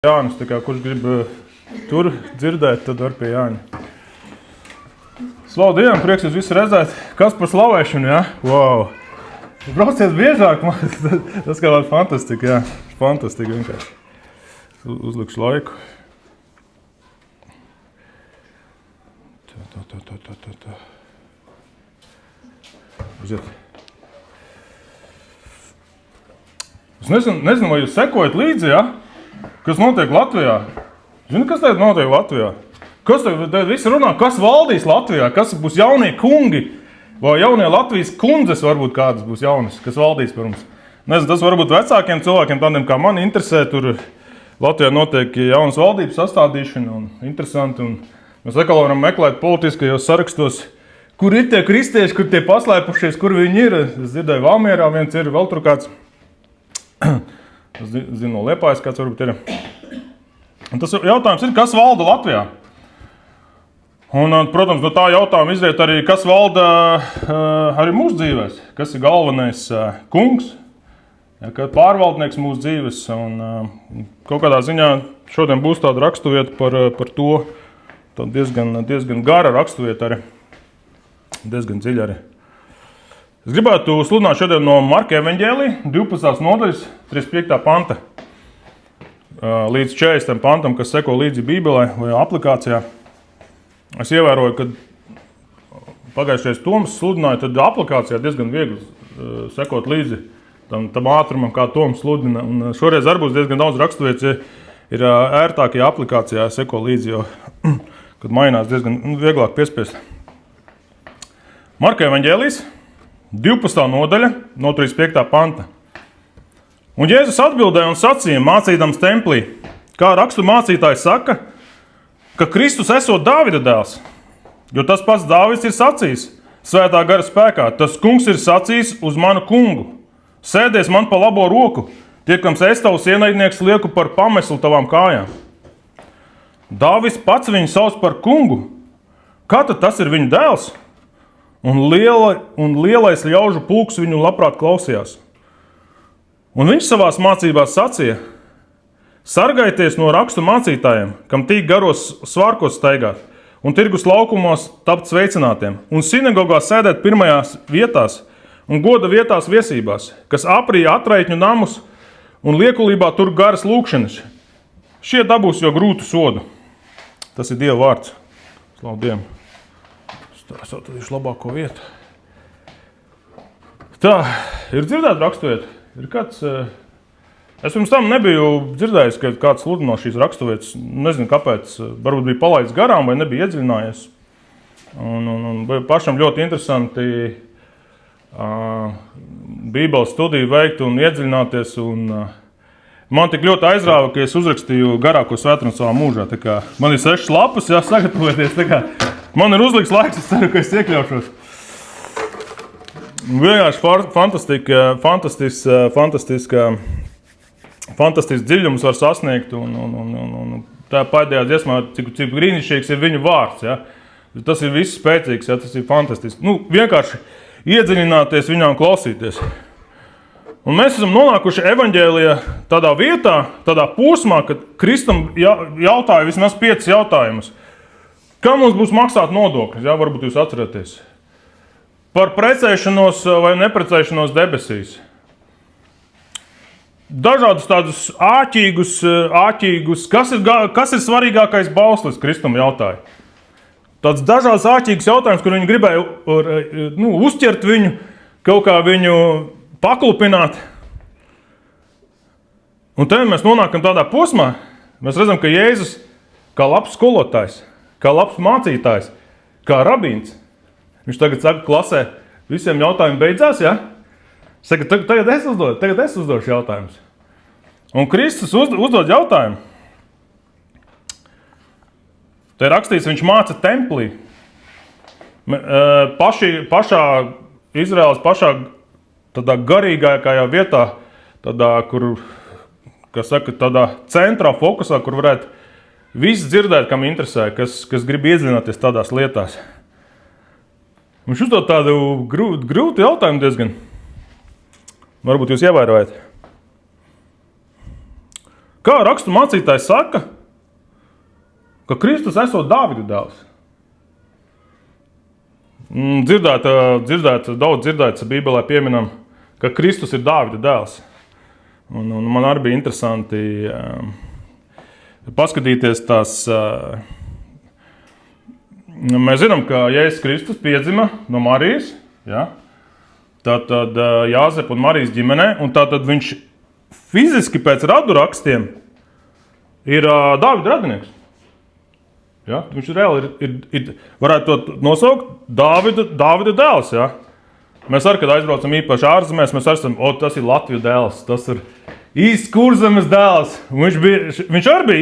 Jānis, tā kā kurš grib tur dzirdēt, tad var pie Jāņa. Slavu Dievam, prieks jūs visi redzēt. Kas par slavēšanu, jā? Wow! Brauciet biežāk, tas kā vēl fantastika, jā. Fantastika vienkārši. Uzlikšu laiku. Tā. Uziet. Es nezinu, vai jūs sekojat līdzi, jā? Kas notiek Latvijā? Zini, kas tagad notiek Latvijā? Kas tagad visi runā, kas valdīs Latvijā? Kas būs jaunie kungi? Vai jaunie Latvijas kundzes varbūt kādas būs jaunas, kas valdīs par mums? Nezinu, tas varbūt vecākiem cilvēkiem, tādiem kā mani interesē. Tur Latvijā notiek jaunas valdības sastādīšana un interesanti. Un mēs atkal varam meklēt politiskajos sarakstos, kur ir tie kristieši, kur tie paslēpušies, kur viņi ir. Es dzirdēju, Valmierā viens ir, vēl tur kāds. Es zinu, no Liepājas kāds varbūt ir. Un tas jautājums ir, kas valda Latvijā? Un, protams, no tā jautājuma izriet arī, kas valda arī mūsu dzīvēs. Kas ir galvenais kungs, pārvaldnieks mūsu dzīves. Un kaut kādā ziņā šodien būs tāda raksturvieta par to. Tāda diezgan gara raksturvieta arī. Diezgan dziļa arī. Es gribētu sludināt šodien no Marka evaņģēlija, 12. nodaļas, 35. panta, līdz 40. pantam, kas seko līdzi Bībelē vai aplikācijā. Es ievēroju, ka pagājušais Toms sludināja, tad aplikācijā diezgan viegli sekot līdzi tam ātrumam, kā Toms sludina. Un šoreiz arī būs diezgan daudz raksturvietas, ir ērtākajā aplikācijā seko līdzi, jo, kad mainās diezgan vieglāk piespiest. Marka evaņģēlijs, 12. nodaļa, no 35. panta. Un Jēzus atbildēja un sacīja, mācīdams templī, kā rakstu mācītājs saka, ka Kristus esot Dāvida dēls, jo tas pats Dāvids ir sacījis, svētā gara spēkā, tas kungs ir sacījis uz manu kungu, sēdies man pa labo roku, tiekams es tavs ienaidnieks lieku par pameslu tavām kājām. Dāvids pats viņu sauc par kungu, kā tad tas ir viņa dēls? Un lielais ļaužu pulks viņu labprāt klausījās. Un viņš savās mācībās sacīja, sargājieties no rakstu mācītājiem, kam tīk garos svārkos staigāt, un tirgus laukumos tapt sveicinātiem, un sinagogā sēdēt pirmajās vietās un goda vietās viesībās, kas aprīja atraitņu namus un liekulībā tur garas lūkšanas. Šie dabūs jau grūtu sodu. Tas ir Dieva vārds. Slavu Dievam. Es atradīšu labāko vietu. Tā, ir dzirdēt raksturvietu? Ir kāds... Es pirms tam nebiju dzirdējis, ka kāds sludino šīs raksturvietas. Nezinu, kāpēc. Varbūt bija palaids garām vai nebija iedziļinājies. Un pašam ļoti interesanti Bībeles studiju veikt un iedziļināties. Un man tik ļoti aizrāva, ka es uzrakstīju garāko svētdienu savā mūžā. Tā kā man ir 6 lapas, sagatavoties. Tā kā man ir uzliks laiks, es ceru, ka es iekļaušos. Vienkārši fantastisks dziļums var sasniegt, un tā pēdējā dziesmā, cik brīnišķīgs ir viņa vārds. Ja? Tas ir viss spēcīgs, ja? Tas ir fantastisks. Vienkārši iedziļināties viņā un klausīties. Un mēs esam nonākuši evaņģēlijā tādā vietā, tādā posmā, kad Kristum jautāja vismaz 5 jautājumus. Kā mums būs maksāt nodokļus? Ja? Varbūt jūs atceraties. Par precēšanos vai neprecēšanos debesīs. Dažādus tādus āķīgus, kas ir svarīgākais bauslis, Kristum jautāja. Tāds dažāds āķīgs jautājums, kur viņi gribēja uzķert viņu, kaut kā viņu paklupināt. Un te mēs nonākam tādā posmā, mēs redzam, ka Jēzus kā labs skolotājs, kā labs mācītājs, kā rabīns. Viņš tagad saka klasē, visiem jautājumi beidzās, ja? Saka, tagad es uzdošu jautājumus. Un Kristus uzdod jautājumu. Te rakstīts, viņš māca templī. Pašā Izraēlas tādā garīgākajā vietā, tādā centrā fokusā, kur varētu visi dzirdēt, kam interesē, kas grib iedziļināties tādās lietās. Viņš uzdod tādu grūtu jautājumu diezgan. Varbūt jūs ievērojat. kā rakstu mācītājs saka, ka Kristus esot Dāvida dēls. Daudz dzirdēts Bībelē pieminam, ka Kristus ir Dāvida dēls. Un man arī bija interesanti paskatīties tās. Mēs zinām, ka Jēzus Kristus piedzima no Marijas, ja? Tātad Jāzepa un Marijas ģimenē, un tātad viņš fiziski pēc radurakstiem ir Dāvida radinieks. Ja? Viņš reāli varētu to nosaukt Dāvida dēls. Ja? Mēs arī, kad aizbraucam īpaši ārzemēs, mēs esam, tas ir Latviju dēls, tas ir īsts Kurzemes dēls. Viņš arī bija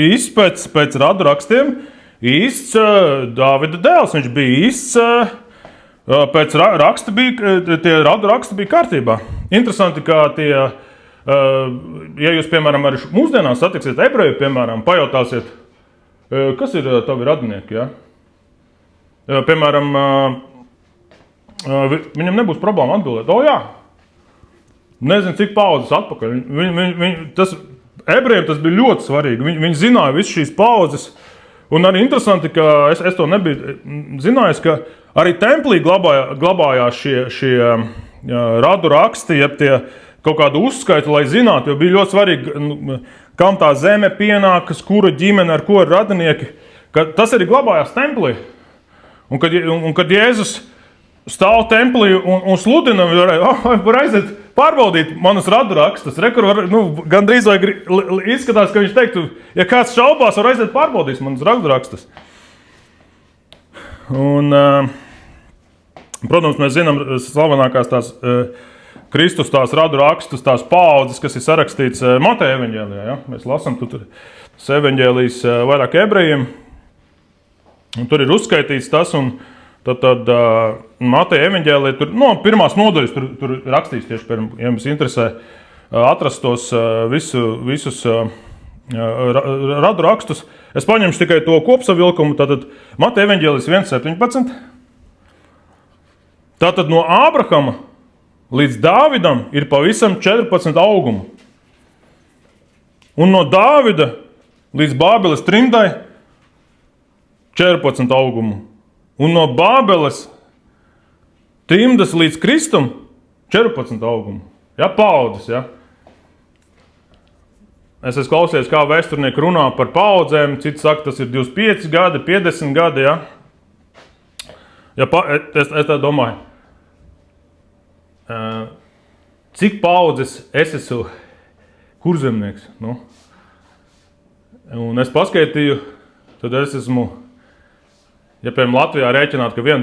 īsts pēc radurakstiem, īsts Dāvida dēls. Viņš bija īsts pēc raksta tie raduraksti bija kārtībā. Interesanti, ka tie, ja jūs, piemēram, arī mūsdienās satiksiet ebreju, piemēram, pajautāsiet, kas ir tavi radinieki, ja? Piemēram, viņam nebūs problēma atbildēt. Jā, nezinu, cik paudzes atpakaļ. Ebrejiem tas bija ļoti svarīgi. Viņi zināja visu šīs paudzes. Un arī interesanti, ka es to nebiju zinājis, ka arī templī glabājās šie radu raksti, jeb tie kaut kādu uzskaitu, lai zinātu, jo bija ļoti svarīgi, kam tā zeme pienākas, kura ģimene, ar ko ir radinieki. Tas arī glabājās templī. Un kad Jēzus stāv templī un sludina, var aiziet pārbaudīt manus radurakstus. Gandrīz vai izskatās, ka viņš teiktu, ja kāds šaubās, var aiziet pārbaudīt manus radurakstus. Un, protams, mēs zinām slavenākās tās Kristus tās radurakstus, tās paaudzes, kas ir sarakstīts Mateja evaņģēlijā. Ja? Mēs lasām tur evaņģēlijas vairāk ebrejiem, un tur ir uzskaitīts tas, un tad Mateja evaņģēlijā, tur pirmās nodaļas tur rakstīts tieši, ja jums interesē atrast tos visus radurakstus. Es paņemšu tikai to kopsavilkumu, tātad Mateja evaņģēlijas 1.17. Tātad no Ābrahama līdz Dāvidam ir pavisam 14 augumu. Un no Dāvida līdz Bābeles trimdai 14 augumu. Un no Bābeles trimdas līdz Kristum 14 augumu. Ja, paudzes, ja. Es esmu klausies, kā vēsturnieki runā par paudzēm. Citi saka, tas ir 25 gadi, 50 gadi, ja. Es tā domāju. Cik paudzes es esmu kurzemnieks? Un es paskaitīju, tad es esmu, ja piemēram Latvijā rēķināt, ka viena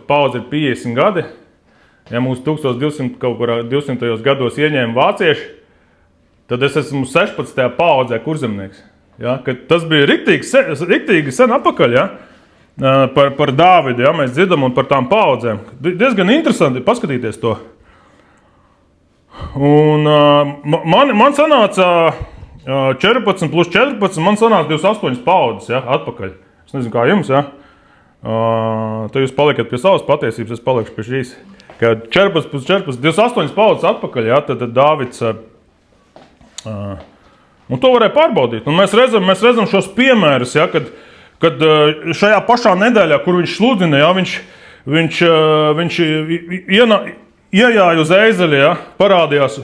paudze ir 50 gadi, ja mūs 1200 kaut kurā 200. gados ieņēma vācieši, tad es esmu 16. paudzē kurzemnieks. Ja? Tas bija riktīgi sen apakaļ, ja? Par Dāvidu, ja? Mēs dzirdam un par tām paudzēm. Diezgan interesanti paskatīties to. Un man sanāca 14 plus 14, man sanāca 28 paudzes, ja, atpakaļ. Es nezinu, kā jums, ja. Tad jūs paliekat pie savas patiesības, es palikšu pie šīs. Ka 14 plus 14, 28 paudzes atpakaļ, ja, tad Dāvids. Un to varēja pārbaudīt. Un mēs redzam šos piemērus, ja, kad šajā pašā nedēļā, kur viņš sludina, ja, viņš iejāja uz ēzeļa, ja, parādījās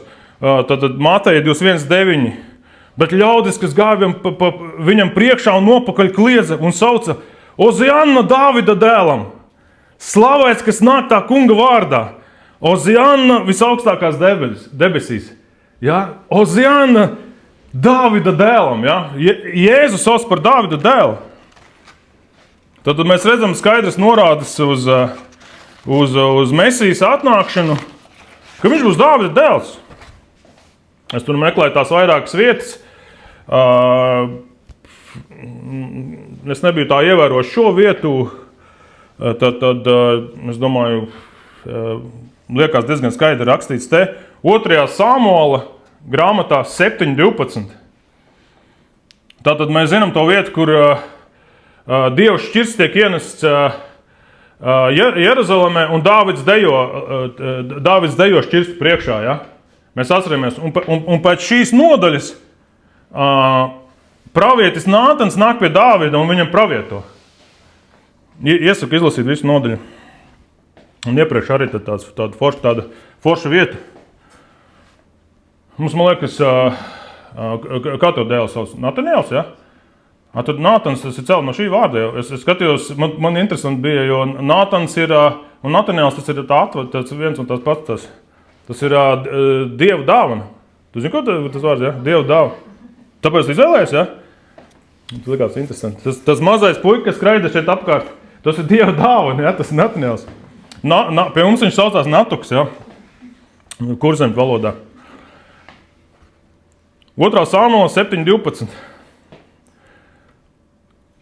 tad Mateja 21.9. Bet ļaudis, kas gāja viņam priekšā un nopakaļ kliedza un sauca Ozianna Dāvida dēlam, slavēts, kas nāk tā kunga vārdā. Ozianna visaugstākās debesīs. Ja? Ozianna Dāvida dēlam. Ja? Jēzus sauc par Dāvida dēlu. Tad mēs redzam skaidras norādes uz Mesijas atnākšanu, ka viņš būs Dāvida dēls. Es tur meklēju tās vairākas vietas. Es nebiju tā ievērojuši šo vietu. Tad es domāju, liekas diezgan skaidri rakstīts te. 2. Samuela grāmatā 7.12. Tātad mēs zinām to vietu, kur Dieva šķirsts tiek ienests Jeruzalemē, un Dāvids dejo šķirstu priekšā. Ja? Mēs atceramies, un pēc šīs nodaļas pravietis Nātans nāk pie Dāvida un viņam pravieto. Iesaku izlasīt visu nodaļu. Un iepriekš arī tāda forša vieta. Mums, man liekas, kā to dēlu sauc? Nataniels, ja? Tad Nātans, tas ir celt no šī vārda. Es skatījos, man interesanti bija, jo Nātans ir, un Nataniels tas ir tāds viens un tās pats. Tas ir Dieva dāvana. Tu zini, ko tas vārds, ja? Dieva dāvana. Tāpēc izvēlējies, ja? Tas likās interesanti. Tas mazais puika, kas skraida šeit apkārt, tas ir Dieva dāvana, ja? Tas ir Nataniels. Pie mums viņš saucās Natuks, ja? Kurzemju valodā. 2. Samuela 7.12.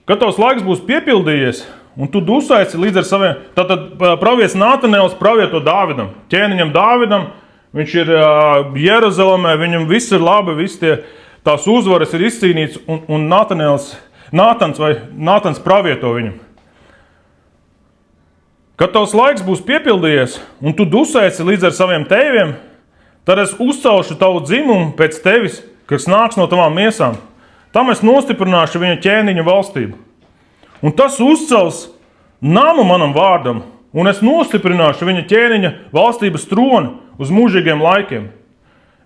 Kad tavs laiks būs piepildījies, un tu dusēsi līdz ar saviem... Tātad pravietis Nātanēls pravieto Dāvidam, ķēniņam Dāvidam, viņš ir Jeruzalemē, viņam viss ir labi, tās uzvaras ir izcīnīts, un Nātans pravieto viņam. Kad tavs laiks būs piepildījies, un tu dusēsi līdz ar saviem tēviem, tad es uzcelšu tavu dzimumu pēc tevis, kas nāks no tavām miesām. Tam es nostiprināšu viņa ķēniņa valstību. Un tas uzcels namu manam vārdam, un es nostiprināšu viņa ķēniņa valstības troni uz mūžīgiem laikiem.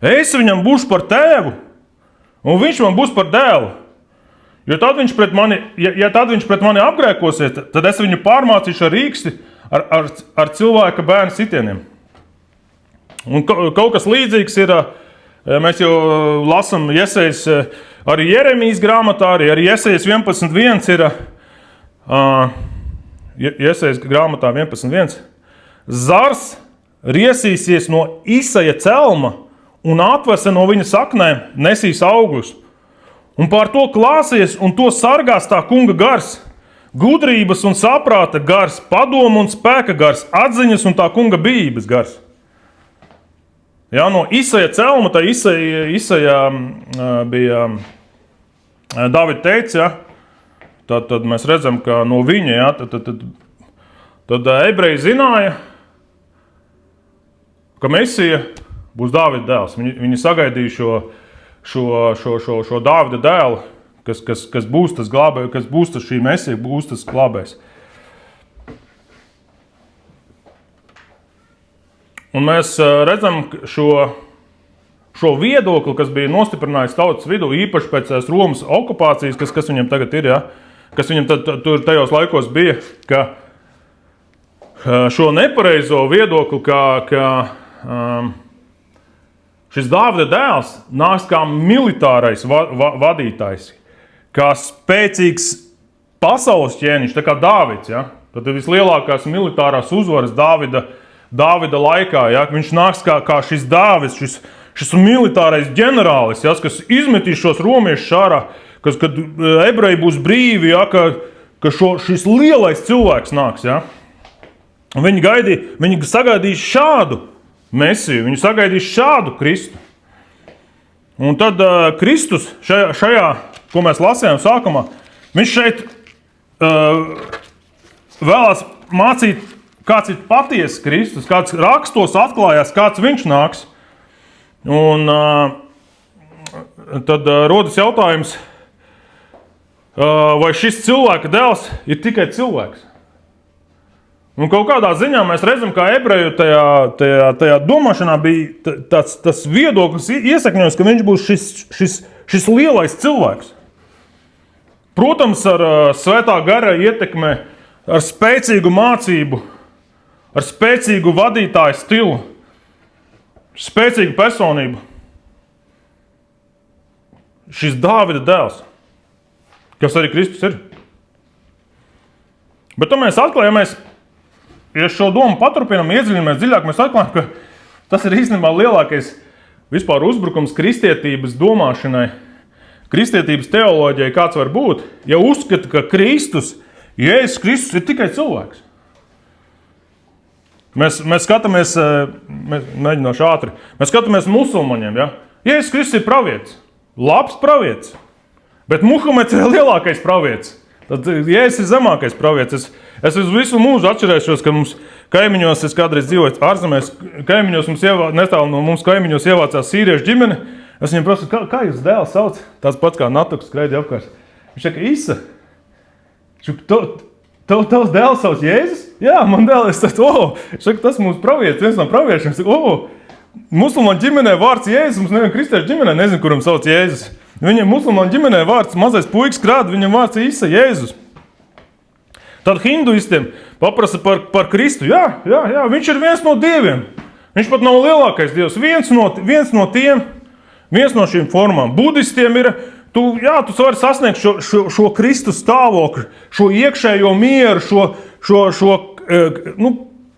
Es viņam būšu par tēvu, un viņš man būs par dēlu. Jo tad viņš pret mani apgrēkosies, tad es viņu pārmācīšu ar rīksti, ar cilvēka bērnu sitieniem. Un kaut kas līdzīgs ir, mēs jau lasam Jesejas, arī Jeremijas grāmatā, arī Jesejas 11.1 ir, Jesejas grāmatā 11.1. Zars riesīsies no Isaja celma un atvese no viņa saknēm nesīs augļus. Un pār to klāsies un to sargās tā kunga gars, gudrības un saprāta gars, padomu un spēka gars, atziņas un tā kunga bijības gars. Jā, no Isaja celma, tā Isaja bija, Dāvida teica, ja, tad mēs redzam, ka no viņa, ja, tad ebreji zināja, ka Mesija būs Dāvida dēls. Viņi sagaidīja šo Dāvida dēlu, kas būs tas glābējs, kas būs tas šī Mesija, būs tas glābējs. Un mēs redzam šo viedokli, kas bija nostiprinājis tautas vidu, īpaši pēc Romas okupācijas, kas viņam tagad ir, ja, kas viņam tur tajos laikos bija, ka šo nepareizo viedokli, ka šis Dāvida dēls nāks kā militārais vadītājs, kā spēcīgs pasaules ķēniņš, tā kā Dāvids. Ja? Tad ir vislielākās militārās uzvaras Dāvida laikā. Ja? Viņš nāks kā šis Dāvids, šis militārais ģenerālis, ja? Kas izmetīs šos romiešus ārā, kad ebreji būs brīvi, ja? ka šis lielais cilvēks nāks. Ja? Viņi sagaidīs šādu Mesiju, viņi sagaidīs šādu Kristu. Un tad Kristus šajā, ko mēs lasījām sākumā, viņš šeit vēlās mācīt, kāds ir patiesas Kristus, kāds rakstos atklājās, kāds viņš nāks. Un tad rodas jautājums, vai šis cilvēka dēls ir tikai cilvēks. Un kaut kādā ziņā mēs redzam, kā ebreju tajā domāšanā bija tas viedoklis iesakņojums, ka viņš būs šis lielais cilvēks. Protams, ar svētā gara ietekmē, ar spēcīgu mācību, ar spēcīgu vadītāju stilu, spēcīgu personību. Šis Dāvida dēls, kas arī Kristus ir. Bet to mēs atklājamies, ja šo domu paturpinām, iedziļinamies dziļāk, mēs atklājam, ka tas ir īstenībā lielākais vispār uzbrukums kristietības domāšanai, kristietības teoloģijai, kāds var būt, ja uzskata, ka Jēzus Kristus ir tikai cilvēks. Mēs skatāmies, mēģināšu ātri, mēs skatāmies musulmaņiem, ja? Jēzus Kristus ir pravietis, labs pravietis, bet Muhameds ir lielākais pravietis. Tad Jēzus ir zemākais pravietis. Es visu mūžu atšķirēšos, ka mums kaimiņos, es kādreiz dzīvoju ārzemēs, netālu no mums kaimiņos ievācās sīriešu ģimene. Es viņam prasu, kā jūs dēls sauc? Tās pats kā Natuks skraidīja apkārt. Viņš saka, Isa. Tavs dēls sauc Jēzus? Jā, man dēls. Es saku, Viņš saka, tas mūsu pravietis, viens no praviešiem. Viņš saka, musulmaņu ģimenē vārds Jēzus, mums nevienu kristiešu ģimenē nezinu, kuram sauc Jēzus. Viņam musulmaņu ģimenē vārds mazais puikas krāda, viņam vārds Isa, Jēzus. Tad hinduistiem paprasa par Kristu. Jā, viņš ir viens no dieviem. Viņš pat nav lielākais dievs. Viens no šīm formām. Budistiem ir, tu vari sasniegt šo Kristus stāvokli, šo iekšējo mieru,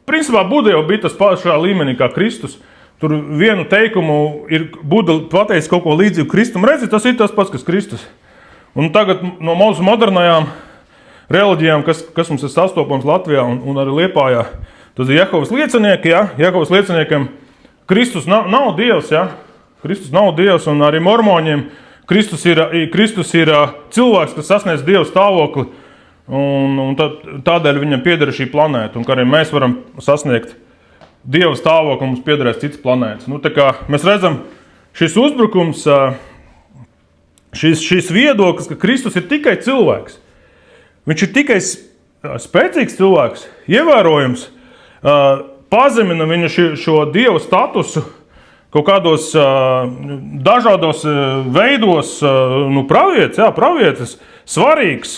principā Buda jau bija tas pašā līmenī kā Kristus. Tur vienu teikumu ir Buda pateicis kaut ko līdzīgu Kristum. Redzi, tas ir tas pats, kas Kristus. Un tagad no mūsu modernajām reliģijām, kas mums ir sastopams Latvijā un arī Liepājā, tas ir Jehovas liecinieki, ja? Jehovas lieciniekiem Kristus nav Dievs, ja? Kristus nav Dievs, un arī mormoņiem Kristus ir cilvēks, kas sasniedz Dievu stāvokli, un tādēļ viņam pieder šī planēta, un ka arī mēs varam sasniegt Dieva stāvokli, mums piederēs cits planētas. Tā kā mēs redzam, šis uzbrukums, šis viedoklis, ka Kristus ir tikai cilvēks, viņš ir tikai spēcīgs cilvēks, ievērojams, pazemina viņa šo Dieva statusu kaut kādos dažādos veidos, pravietis, svarīgs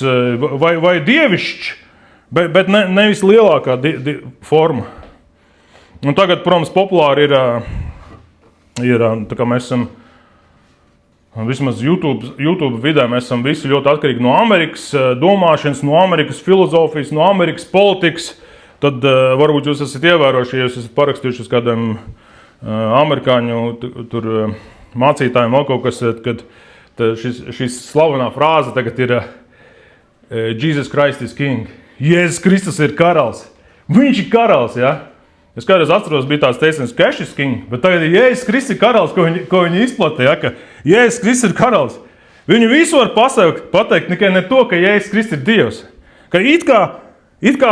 vai dievišķs, bet nevis lielākā forma. Un tagad, protams, populāri ir tā kā mēs esam, vismaz YouTube vidē, mēs esam visi ļoti atkarīgi no Amerikas domāšanas, no Amerikas filozofijas, no Amerikas politikas. Tad varbūt jūs esat ievērojuši, ja jūs esat parakstījuši uz kādiem amerikāņu mācītājiem vēl kaut kas, kad šis slavenā frāze tagad ir Jesus Christ is King. Jēzus Kristus ir karalis. Viņš ir karalis, ja? Es kādreiz atceros, bija tāds teiciens, Cash is King, bet tagad ir Jēzus Kristus ir karalis, ko viņi izplatīja, ja? Ka Jēzus Kristus ir karalis. Viņi visu var pateikt, tikai ne to, ka Jēzus Kristus ir Dievs. Ka it kā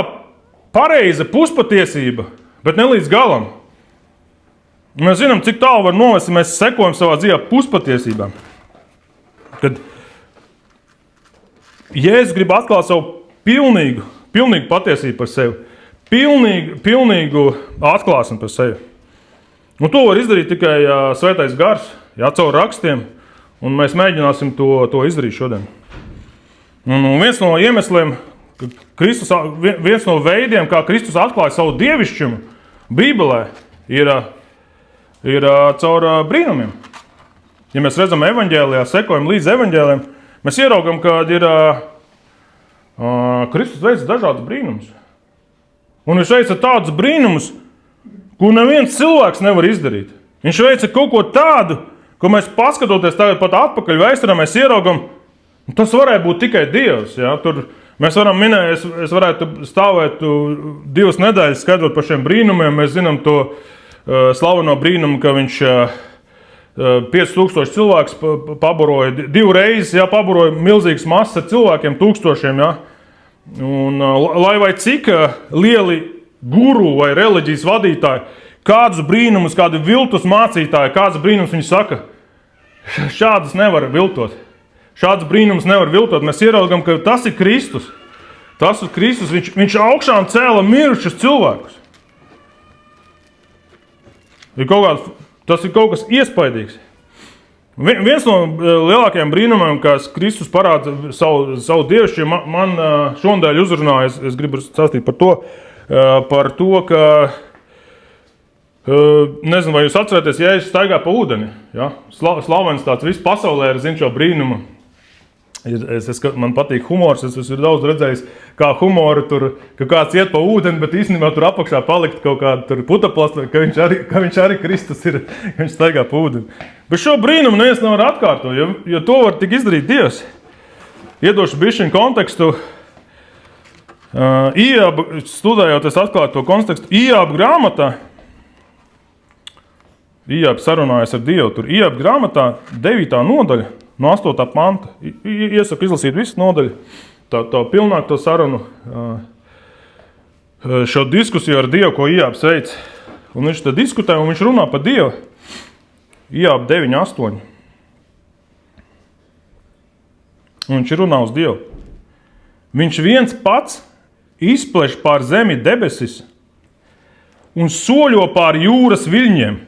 pareiza puspatiesība, bet ne līdz galam. Mēs zinām, cik tālu var novest, ja mēs sekojam savā dzīvē puspatiesībām. Kad Jēzus grib atklāt savu pilnīgu patiesību par sevi, pilnīgu atklāsmi par sevi. Un to var izdarīt tikai Svētais Gars, caur rakstiem, un mēs mēģināsim to izdarīt šodien. Un viens no iemesliem, viens no veidiem, kā Kristus atklāja savu dievišķumu Bībelē, ir caur brīnumiem. Ja mēs redzam evaņģēlijā, sekojam līdz evaņģēlijam, mēs ieraugam, ka Kristus veica dažādus brīnumus. Un viņš veica tādus brīnumus, ko neviens cilvēks nevar izdarīt. Viņš veica kaut ko tādu, ko mēs paskatoties tagad pat atpakaļ vēsturē, mēs ieraugam, tas varēja būt tikai Dievs. Ja? Tur mēs varam minēt, es varētu stāvēt 2 nedēļas skaidrot par šiem brīnumiem. Mēs zinām to slaveno brīnumu, ka viņš 5000 cilvēks pabaroja 2 reizes, pabaroja milzīgas masas ar cilvēkiem, tūkstošiem. Ja? Un, lai vai cik lieli guru vai reliģijas vadītāji, kādus brīnumus, kādi viltus mācītāji, kāds brīnums viņi saka, šādas nevar viltot. Šāds brīnums nevar viltot. Mēs ieraugam, ka tas ir Kristus. Tas ir Kristus, viņš augšām cēla mirušus cilvēkus. Tas ir kaut kas iespaidīgs. Viens no lielākajiem brīnumiem, kas Kristus parāda savu dievišķību, man šodien uzrunāja, es gribu stāstīt par to, ka, nezinu, vai jūs atceraties, ja Jēzus staigā pa ūdeni, ja? Slavens tāds viss pasaulē ir, zin šo brīnumu. Man patīk humors, es esmu daudz redzējis, kā humoru tur, ka kāds iet pa ūdeni, bet īstenībā tur apakšā palikt kaut kāda tur putaplasta, ka viņš arī Kristus ir, ka viņš staigā pa ūdeni. Bet šo brīnumu neviens nevar atkārtot, jo to var tik izdarīt Dievs. Iedošu bišķiņu kontekstu. Studējot, es atklāju to kontekstu. Ijāba grāmatā, Ijāba sarunājas ar Dievu, tur Ijāba grāmatā 9. nodaļa, no 8. panta. Iesaku izlasīt visu nodaļu, tā pilnāk to sarunu, šo diskusiju ar Dievu, ko Ijābs veic. Un viņš te diskutē, un viņš runā par Dievu. Ijāba 9.8. un viņš runā uz Dievu. Viņš viens pats izpleš pār zemi debesis un soļo pār jūras viļņiem.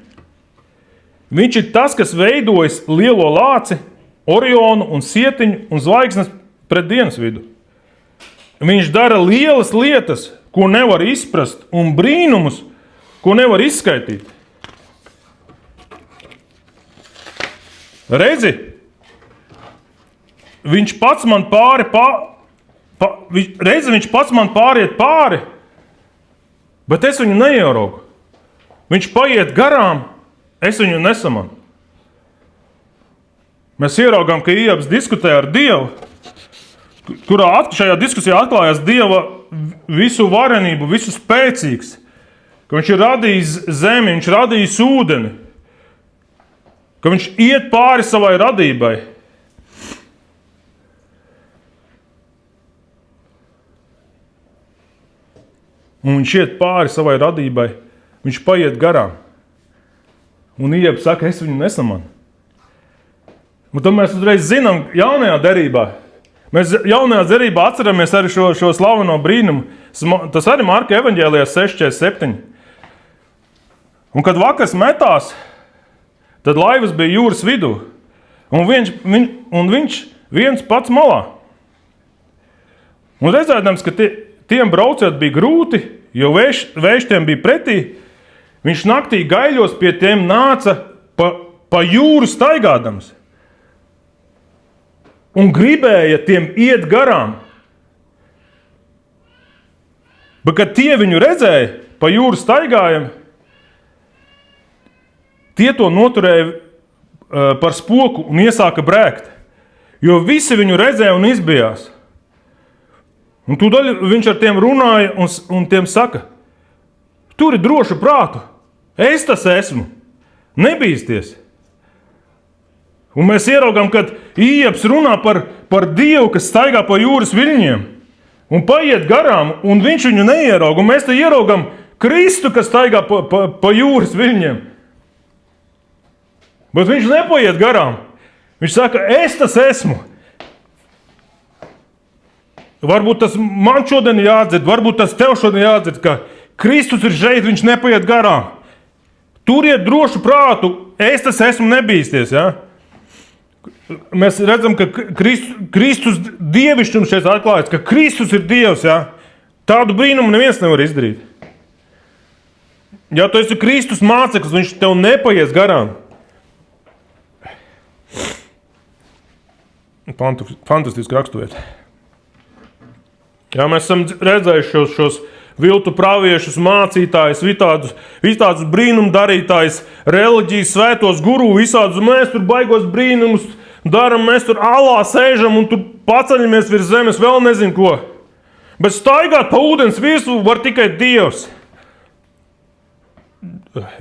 Viņš ir tas, kas veidojas lielo lāci, Orionu un Sietiņu un zvaigznes pret dienas vidu. Viņš dara lielas lietas, ko nevar izprast, un brīnumus, ko nevar izskaitīt. Redzi, viņš pats man pāriet pāri, bet es viņu neieraugu. Viņš paiet garām, es viņu nesamanu. Mēs ieraugām, ka Iebs diskutē ar Dievu, kurā šajā diskusijā atklājās Dieva visu varenību, visu spēcīgs, ka viņš ir radījis zemi, viņš ir radījis ūdeni, ka viņš iet pāri savai radībai. Un viņš iet pāri savai radībai, viņš paiet garām. Un Iebs saka, es viņu nesamanu. Un tad mēs uzreiz zinām jaunajā derībā. Mēs jaunajā derībā atceramies arī šo slaveno brīnumu. Tas arī Marka evaņģēlijā 6:47. Un kad vakars metās, tad laivas bija jūras vidū. Un viņš viens pats malā. Un redzēdams, ka tiem braucot bija grūti, jo vējš tiem bija pretī, viņš naktī gaiļos pie tiem nāca pa jūru staigādams. Un gribēja tiem iet garām. Bet, kad tie viņu redzēja, pa jūru staigājam, tie to noturēja par spoku un iesāka brēkt, jo visi viņu redzēja un izbijās. Un tūdaļ viņš ar tiem runāja un tiem saka, turi drošu prātu, es tas esmu, nebīsties. Un mēs ieraugām, kad Iebs runā par Dievu, kas staigā pa jūras viļņiem un paiet garām, un viņš viņu neierauga. Un mēs te ieraugām Kristu, kas staigā pa jūras viļņiem. Bet viņš nepaiet garām. Viņš saka, es tas esmu. Varbūt tas man šodien jādzird, varbūt tas tev šodien jādzird, ka Kristus ir šeit, viņš nepaiet garām. Turiet drošu prātu, es tas esmu, nebīsties, ja? Mēs redzam, ka Kristus dievišķums šeit atklājas, ka Kristus ir Dievs, ja? Tādu brīnumu neviens nevar izdarīt. Ja tu esi Kristus māceklis, viņš tev nepaies garām. Fantastiski raksturvieta. Ja, mēs esam redzējuši šos viltu praviešus, mācītājus, visādus brīnumu darītājus, reliģijas svētos guru, visādus mēs tur baigos brīnumus daram, mēs tur alā sēžam un tur paceļamies virs zemes, vēl nezinu ko. Bet staigāt pa ūdens virsmu var tikai Dievs.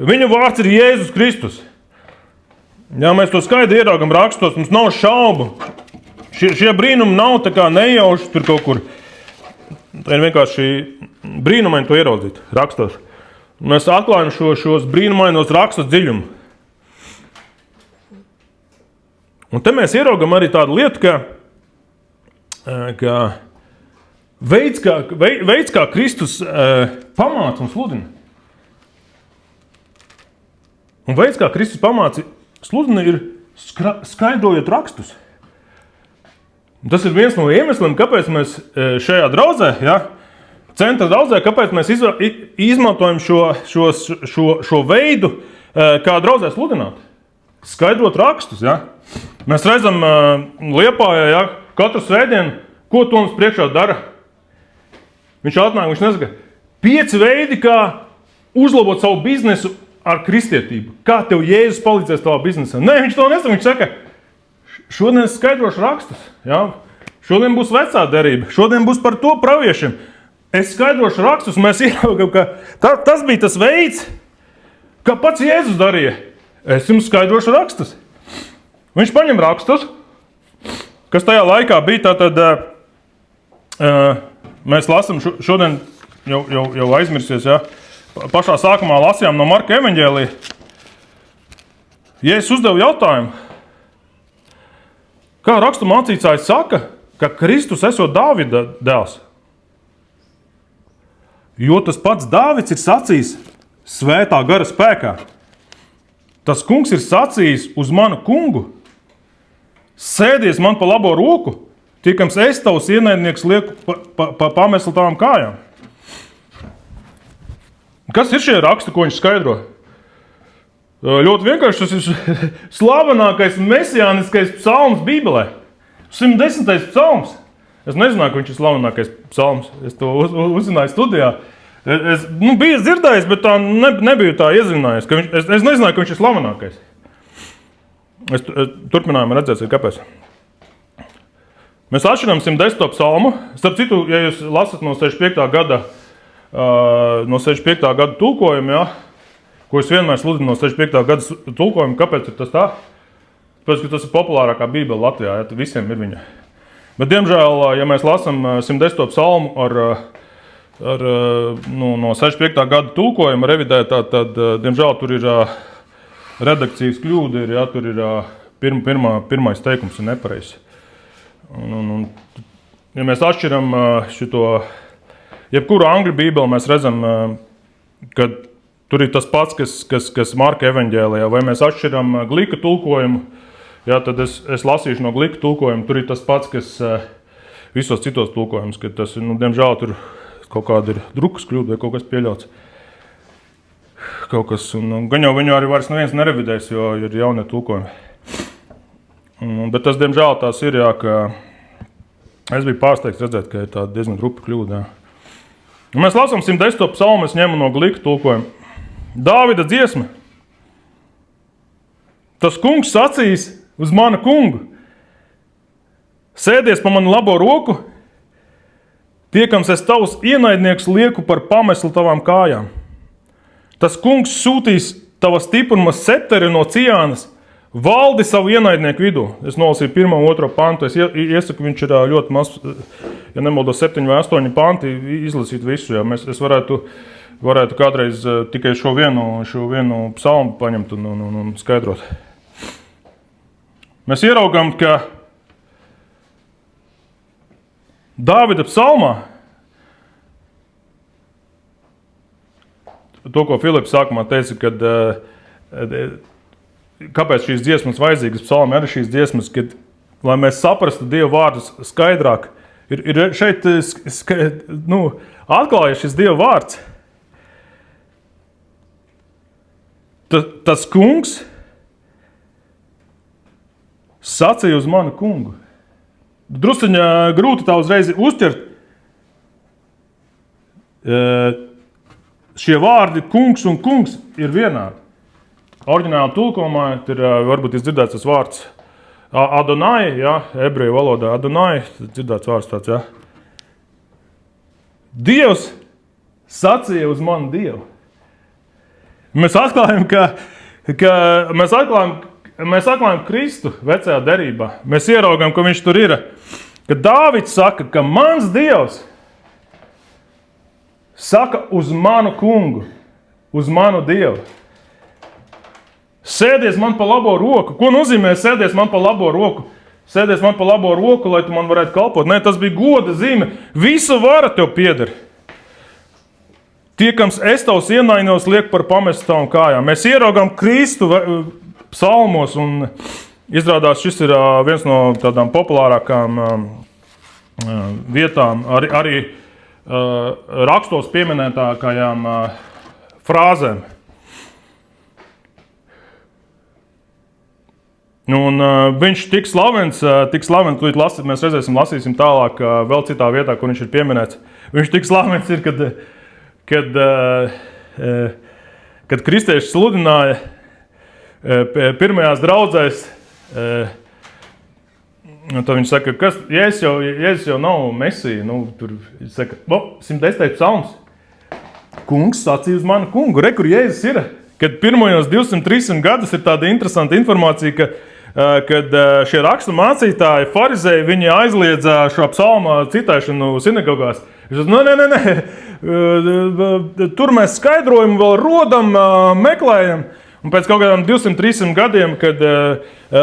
Viņa vārds ir Jēzus Kristus. Ja mēs to skaidri ieraugam rakstos, mums nav šaubu. Šie brīnumi nav tā kā nejauši tur kaut kur. Tā ir vienkārši brīnumaini to ieraudzīt rakstos. Mēs atklājam šos brīnumainos rakstus dziļumu. Un te mēs ieraugam arī tādu lietu, ka veids, kā Kristus pamāca un sludina. Un veids, kā Kristus pamāca sludina, ir skaidrojot rakstus. Un tas ir viens no iemesliem, kāpēc mēs šajā draudzē, ja, centra draudzē, kāpēc mēs izmantojam šo veidu, kā draudzē sludināt. Skaidrot rakstus, ja. Mēs redzam Liepājā, ja, katru svētdienu, ko Toms priekšā dara. Viņš atnāk, viņš nesaka, 5 veidi, kā uzlabot savu biznesu ar kristietību. Kā tev Jēzus palīdzēs tavā biznesā? Nē, viņš to nesaka, viņš saka, šodien es skaidrošu rakstus. Ja? Šodien būs vecā derība, šodien būs par to praviešiem. Es skaidrošu rakstus, mēs ieraugam, ka tas bija tas veids, kā pats Jēzus darīja. Es jums skaidrošu rakstus. Viņš paņem rakstus, kas tajā laikā bija, tātad mēs lasam šodien jau aizmirsies, ja? Pašā sākumā lasījām no Marka evaņģēlija. Jēzus uzdeva jautājumu. Kā rakstu mācītājs saka, ka Kristus esot Dāvida dēls? Jo tas pats Dāvids ir sacījis svētā gara spēkā. Tas kungs ir sacījis uz manu kungu, sēdies man pa labo roku, tiekams es tavs ienaidnieks lieku pa pameslu tavām kājām. Kas ir šie raksti, ko viņš skaidro? Ļoti vienkārši tas ir slavenākais mesijāniskais psalms Bībelē. 110. psalms. Es nezināju, ka viņš ir slavenākais psalms. Es to uzzināju studijā. Es biju dzirdējis, bet tā nebiju tā iezinājies. Es nezināju, ka viņš ir slavenākais. Es turpinājumā redzēsiet, kāpēc. Mēs atšķiram 110. psalmu. Starp citu, ja jūs lasat no 65. gada tulkojumu, ja, ko es vienmēr sludinu no 65. gada tulkojumu, kāpēc ir tas tā? Tāpēc, ka tas ir populārākā Bībele Latvijā, ja, visiem ir viņa. Bet, diemžēl, ja mēs lasām 110. psalmu no 65. gada tulkojuma revidētā, tad, diemžēl, tur ir redakcijas kļūda, ja, tur ir pirmais teikums ir nepareizs. Ja mēs atšķiram šito, jebkuru angļu bībeli, mēs redzam, ka tur ir tas pats, kas Marka evaņģēlijā, vai mēs atšķiram Glika tulkojumu, ja, tad es lasīšu no Glika tulkojuma, tur ir tas pats, kas visos citos tulkojumus, ka tas, diemžēl, tur kaut kāda ir drukas kļūda vai kaut kas pieļauts. Kaut kas, gan jau viņu arī vairs neviens nerevidēs, jo ir jaunie tulkojumi. Bet tas, diemžēl, tās ir, jā, ka es biju pārsteigts redzēt, ka ir tāda diezgan drupa kļūda. Jā. Mēs lasām 110. psalmu, es ņemu no Glika tulkojuma. Dāvida dziesma. Tas kungs sacīs uz mana kungu. Sēdies pa manu labo roku, tiekams es tavus ienaidnieks lieku par pameslu tavām kājām. Tas kungs sūtīs tava stipruma septeri no Cijānas, valdi savu ienaidnieku vidū. Es nolasīju 1. un 2. pantu. Es iesaku, viņš ir ļoti maz, ja nemaldos 7 vai 8 panti, izlasīt visu. Jā. Es varētu kādreiz tikai šo vienu psalmu paņemt un skaidrot. Mēs ieraugām, ka Dāvida psalmā, to, ko Filips sākumā teica, kad kāpēc šīs dziesmas vajadzīgas psalmi, arī šīs dziesmas, kad, lai mēs saprastu Dieva vārdus skaidrāk, ir šeit atklājas šis Dieva vārds. Tas kungs sacīja uz manu kungu. Drusciņā grūti tā uzreiz uzķert. Šie vārdi kungs un kungs ir vienādi. Oriģināli tulkojumā ir varbūt dzirdēts tas vārds Adonai, ja, ebreju valodā Adonai, dzirdēts vārds tāds, ja. Dievs sacīja uz manu Dievu. Mēs atklājam, mēs atklājam Kristu vecajā derībā. Mēs ieraugam, ka viņš tur ir. Kad Dāvids saka, ka mans Dievs saka uz manu kungu, uz manu Dievu. Sēdies man pa labo roku. Ko nozīmē sēdies man pa labo roku? Sēdies man pa labo roku, lai tu man varētu kalpot. Nē, tas bija goda zīme. Visa vara tev pieder. Tiekams es tavs ienaidnieks liek par pamestu tavām kājām. Mēs ieraugām Kristu psalmos un izrādās šis ir viens no tādām populārākām vietām, arī rakstos pieminētākajām frāzēm. Un viņš tik slavens, mēs lasīsim tālāk vēl citā vietā, kur viņš ir pieminēts. Viņš tik slavens ir, kad kristieši sludināja pirmajās draudzēs, tad viņš saka, Jēzus jau nav Mesija, tur viņš saka, 110. psalms, kungs sacīja uz manu kungu, kur Jēzus ir, kad pirmajos 200-300 gadus ir tāda interesanta informācija, kad šie rakstu mācītāji, farizēji, viņi aizliedza šo psalmu citēšanu sinagogās. Viņš saka, nē, tur mēs skaidrojumu vēl rodam, meklējam. Un pēc kaut kādām 200-300 gadiem, kad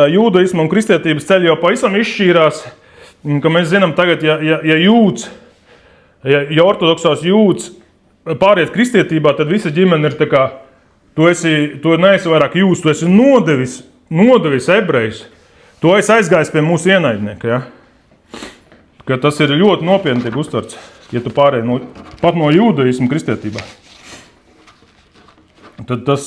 jūdaisma un kristietības ceļi jau pavisam izšķīrās, ka mēs zinām tagad, ja ortodoksās jūds pāriet kristietībā, tad visa ģimene ir tā kā, tu neesi vairāk jūds, tu esi nodevis ebrejs, tu esi aizgājis pie mūsu ienaidnieka, ja? Ka tas ir ļoti nopietni tiek uztverts, ja tu pārēji pat no jūdaisma kristietībā. Tad tas,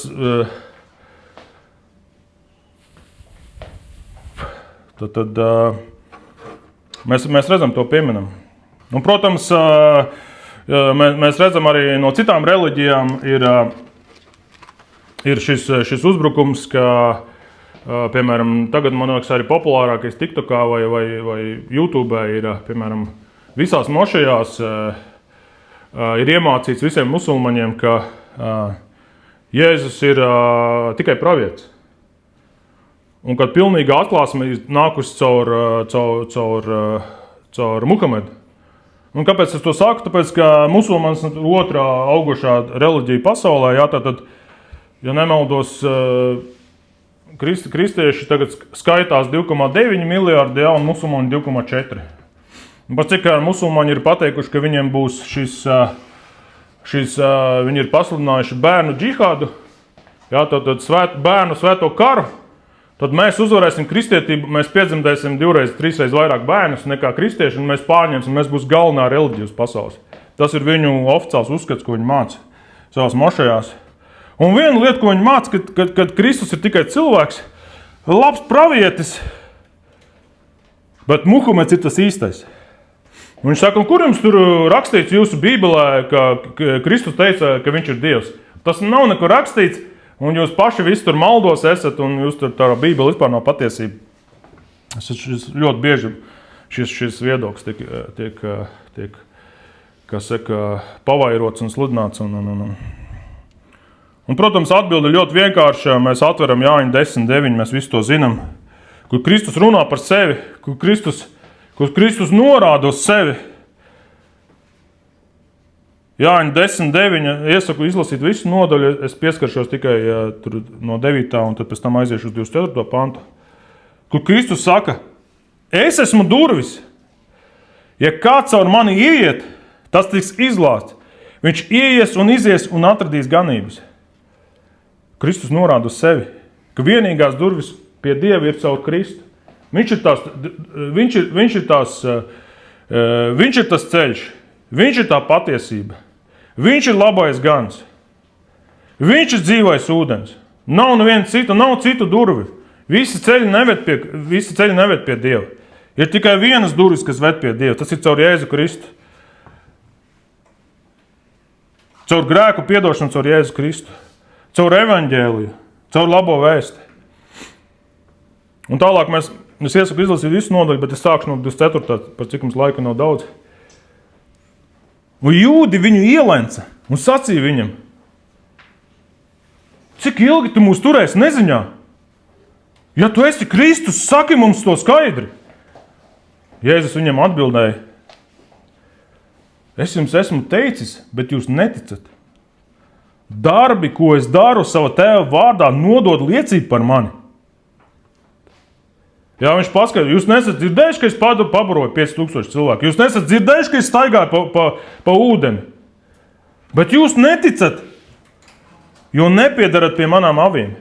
mēs redzam to pieminam. Un, protams, mēs redzam arī no citām reliģijām ir šis uzbrukums, ka, piemēram, tagad, man liekas, arī populārākais TikTokā vai YouTube ir, piemēram, visās mošajās ir iemācīts visiem musulmaņiem, ka Jēzus ir tikai pravietis. Un kad pilnīga atklāsme ir nākusi caur Muhamedu. Un kāpēc es to saku? Tāpēc, ka musulmanis ir otrā augošā reliģija pasaulē, jā, tātad, ja nemaldos, kristieši tagad skaitās 2,9 miljārdi, jā, un musulmaņi 2,4. Pat cik musulmaņi ir pateikuši, ka viņiem būs viņi ir pasludinājuši bērnu džihādu, jā, tātad bērnu svēto karu, tad mēs uzvarēsim kristietību, mēs piedzemdēsim 2-3 vairāk bērnus nekā kristieši, un mēs pārņemsim, mēs būs galvenā reliģija uz pasaules. Tas ir viņu oficiāls uzskats, ko viņi māca savās mošajās. Un viena lieta, ko viņi māca, kad Kristus ir tikai cilvēks, labs pravietis, bet Muhameds ir tas īstais. Un viņš saka, un kur jums tur rakstīts jūsu bībelē, ka Kristus teica, ka viņš ir Dievs? Tas nav nekur rakstīts, un jūs paši visi tur maldos esat, un jūs tur tā bībele vispār nav patiesība. Šis ļoti bieži šis viedoklis tiek kā saka, pavairots un sludināts. Un, protams, atbilde ļoti vienkārša. Mēs atveram Jāņa 10:9, mēs visu to zinām. Kur Kristus runā par sevi, kur Kristus norāda uz sevi. Jāņa 10:9, iesaku izlasīt visu nodaļu, es pieskaršos tikai tur no 9. un tad pēc tam aiziešu uz 24. pantu. Kur Kristus saka, es esmu durvis. Ja kāds caur mani ieiet, tas tiks izglābts. Viņš ieies un izies un atradīs ganības. Kristus norāda uz sevi, ka vienīgās durvis pie Dieva ir caur Kristu. Viņš ir tas ceļš, viņš ir tā patiesība. Viņš ir labais gans. Viņš ir dzīvais ūdens. Nav neviena cita, nav citu durvi. Visi ceļi neved pie Dieva. Ir tikai vienas durvis, kas ved pie Dieva. Tas ir caur Jēzu Kristu. Caur grēku piedošanu caur Jēzu Kristu. Caur evaņģēliju. Caur labo vēsti. Un tālāk es iesaku izlasīt visu nodaļu, bet es sākšu no 24. par cik mums laika nav daudz. Un jūdi viņu ielenca un sacīja viņam, cik ilgi tu mūs turēsi neziņā? Ja tu esi Kristus, saki mums to skaidri. Jēzus viņam atbildēja, es jums esmu teicis, bet jūs neticat. Darbi, ko es daru sava tēva vārdā, nodod liecību par mani. Jā, viņš paskaidro, jūs nesat dzirdējuši, ka es pabaroju 5000 cilvēku. Jūs nesat dzirdējuši, ka es staigāju pa ūdeni. Bet jūs neticat, jo nepiedarat pie manām avīm.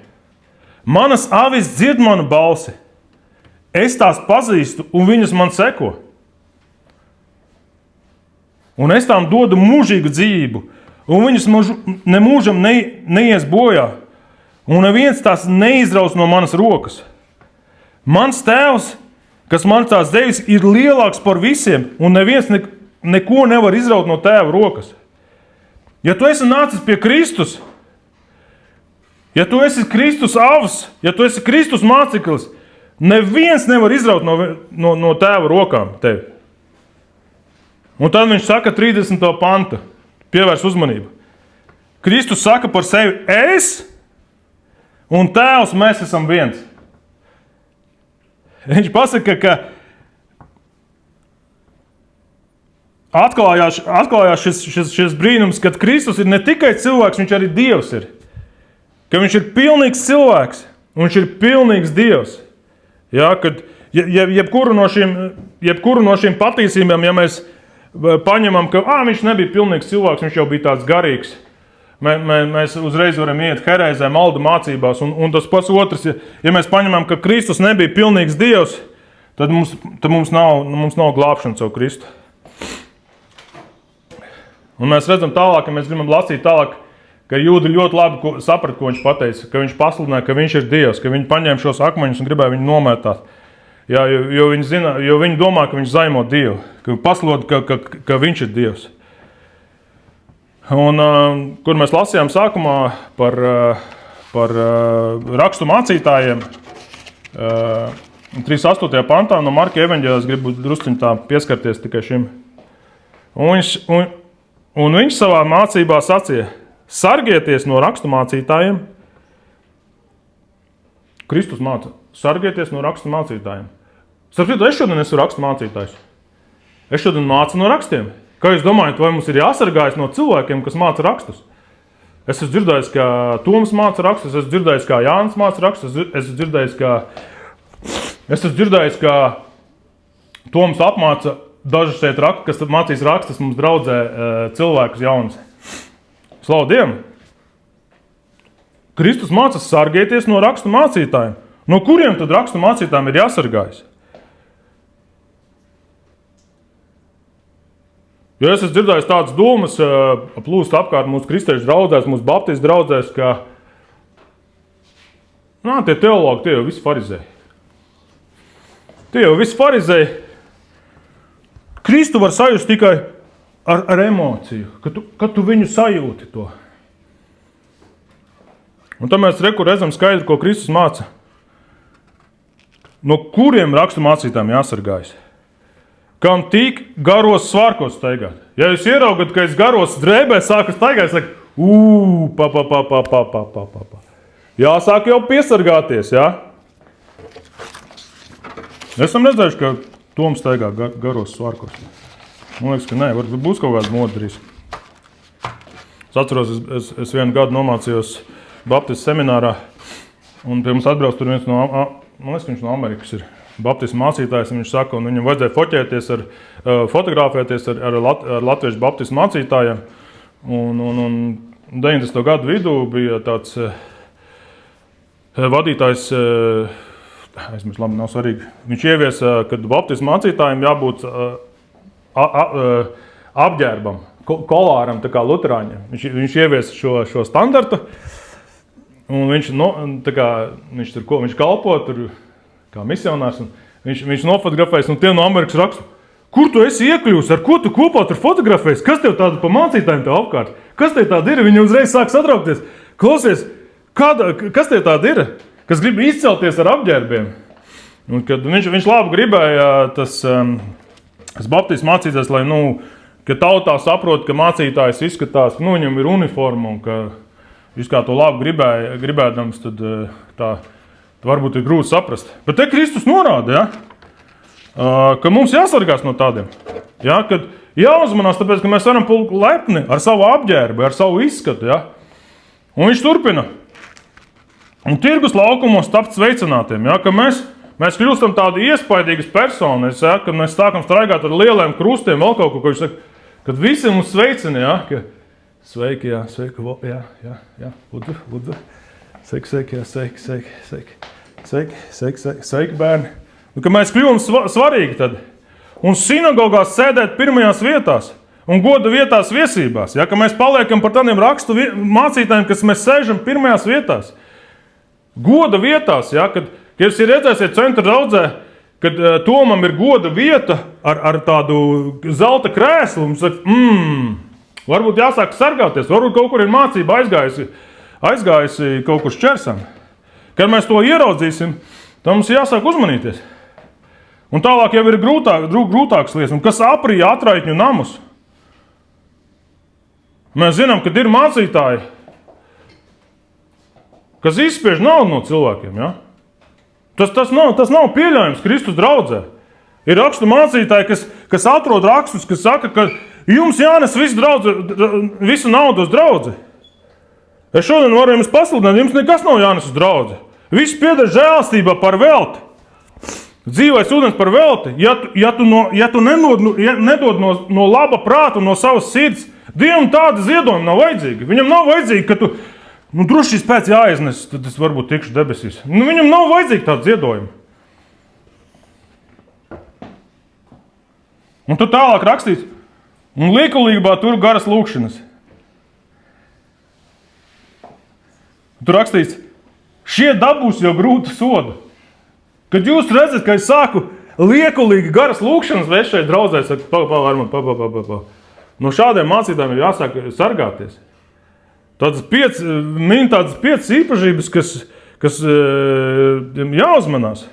Manas avis dzird manu balsi. Es tās pazīstu, un viņas man seko. Un es tām dodu mūžīgu dzīvību, un viņas nemūžam neies bojā. Un neviens tās neizraus no manas rokas. Mans tēvs, kas man tās devis, ir lielāks par visiem, un neviens neko nevar izraut no tēva rokas. Ja tu esi nācis pie Kristus, ja tu esi Kristus avs, ja tu esi Kristus māceklis, neviens nevar izraut no tēva rokām tevi. Un tad viņš saka 30. panta, pievērs uzmanību. Kristus saka par sevi, es un tēvs, mēs esam viens. Viņš pasaka, ka atklājās šis brīnums, kad Kristus ir ne tikai cilvēks, viņš arī Dievs ir. ka viņš ir pilnīgs cilvēks, un viņš ir pilnīgs Dievs. Ja, kad jebkuru no šīm patīcībām, ja mēs paņemam, ka viņš nebija pilnīgs cilvēks, viņš jau bija tāds garīgs, mēs uzreiz varam iet herēzē, maldu mācībās, un tas pats otrs, ja mēs paņemam, ka Kristus nebija pilnīgs Dievs, tad mums nav glābšana caur Kristu. Un mēs redzam tālāk, ka mēs gribam lasīt tālāk, ka jūdi ļoti labi saprat, ko viņš pateica, ka viņš pasludināja, ka viņš ir Dievs, ka viņi paņēma šos akmeņus un gribēja viņu nomētāt. Jā, jo viņi domā, ka viņš zaimo Dievu, ka paslud, ka viņš ir Dievs. Un, kur mēs lasījām sākumā par rakstu mācītājiem, 38. pantā no Marka evaņģēlijas gribu drusciņ tā pieskarties tikai šim. Un viņš savā mācībā sacīja, sargieties no rakstu mācītājiem. Kristus māca, sargieties no rakstu mācītājiem. Starp citu, es šodien esmu rakstu mācītājs. Es šodien mācu no rakstiem. Kā jūs domājat, vai mums ir jāsargājas no cilvēkiem, kas māca rakstus? Es esmu dzirdējis, ka Toms māca rakstus, es esmu dzirdējis, ka Jānis māca rakstus, es esmu dzirdējis, ka Toms apmāca dažus šeit kas mācīs rakstus mums draudzē cilvēkus jaunus. Slavu Dievam! Kristus māca sargieties no rakstu mācītājiem. No kuriem tad rakstu mācītājiem ir jāsargājas? Jo es esmu dzirdējis tādas domas, plūst apkārt mūsu kristiešu draudzēs, mūsu baptistu draudzēs, ka tie teologi, tie jau visi farizēji. Tie jau visi farizēji. Kristu var sajust tikai ar emociju, kad tu viņu sajūti to. Un tad mēs redzam skaidri, ko Kristus māca. No kuriem rakstu mācītājiem jāsargājas? Kam tik garos svārkos staigāt? Ja jūs ieraugat, ka es garos drēbē sāku staigāt, es saku, Jāsāk jau piesargāties, jā? Esam redzējuši, ka Toms staigā garos svārkos. Man liekas, ka nē, varbūt būs kaut kāds modrīs. Es atceros, es vienu gadu nomācījos Baptistu seminārā, un pie mums atbrauc tur viens no, man liekas, viņš no Amerikas ir Baptistu mācītājs, un viņš saka, un viņam vajadzēja fotografēties ar latviešu Baptistu mācītājiem, un 90. gadu vidū bija tāds vadītājs, aizmirst, labi, nav svarīgi, viņš ieviesa, kad Baptistu mācītājiem jābūt apģērbam, kolāram, tā kā luterāņiem. Viņš ieviesa šo standartu, un viņš kalpo tur kā misionārs, un viņš nofotografējas, un tie no Amerikas rakstu, kur tu esi iekļūs, ar ko tu kopā tur fotografējies, kas tev tādu pa mācītājiem tev apkārt, kas tev tāda ir, viņi uzreiz sāk satraukties, klausies, kas tev tāda ir, kas grib izcelties ar apģērbiem. Un kad viņš labi gribēja tas Baptistu mācītājs, lai, ka tautā saprot, ka mācītājs izskatās, viņam ir uniforma, un ka viņš kā to labi gribēdams, tad tā varbūt ir grūti saprast. Bet te Kristus norāda, ja, ka mums jāsargās no tādiem. Ja, kad jāuzmanās, tāpēc, ka mēs varam palikt lepni ar savu apģērbu, ar savu izskatu. Ja. Un viņš turpina. Un tirgus laukumos tapt sveicinātiem, ja, ka mēs kļūstam tādi iespaidīgas personas, ja, kad mēs sākam straigāt ar lieliem krustiem, vēl kaut ko, ko viņš saka, kad visi mums sveicina, ja, ka sveiki, jā, sveiki, jā, lūdzu, sveiki, bērni. Un, ka mēs kļūm svarīgi tad, un sinagogās sēdēt pirmajās vietās, un goda vietās viesībās, ja, ka mēs paliekam par tādiem rakstu mācītājiem, kas mēs sēžam pirmajās vietās, goda vietās, ja, kad jūs redzēsiet centra draudzē, kad Tomam ir goda vieta ar tādu zelta krēslu, un saka, varbūt jāsāk sargāties, varbūt kaut kur ir mācība aizgājusi kaut kur šķersam. Kad mēs to ieraudzīsim, tad mums jāsāk uzmanīties. Un tālāk jau ir grūtākas lietas, un kas aprīja atraitņu namus. Mēs zinām, kad ir mācītāji, kas izspiež naudu no cilvēkiem, ja? Tas nav pieļaujams Kristus draudzē. Ir rakstu mācītāji, kas atrod rakstus, kas saka, ka jums jānes visu naudu uz draudzi. Es šodien varu jums pasludināt, jums nekas nav jānes uz draudzi. Viss pieder žēlstībā par velti. Dzīvais ūdens par velti. Ja tu nedod no laba prāta, no savas sirds, Dievam tāda ziedojuma nav vajadzīga. Viņam nav vajadzīga, ka tu, droši šis pēc jāiznes, tad es varbūt tikšu debesīs. Viņam nav vajadzīga tāda ziedojuma. Un tu tālāk rakstīts, un liekulībā tur garas lūkšanas. Tur rakstīts, šie dabūs jau grūtu sodu. Kad jūs redzat, ka es sāku liekulīgi garas lūkšanas vest šeit draudzē, saka, no šādiem mācītājiem ir jāsāk sargāties. Tādas 5 īpašības, kas jāuzmanās.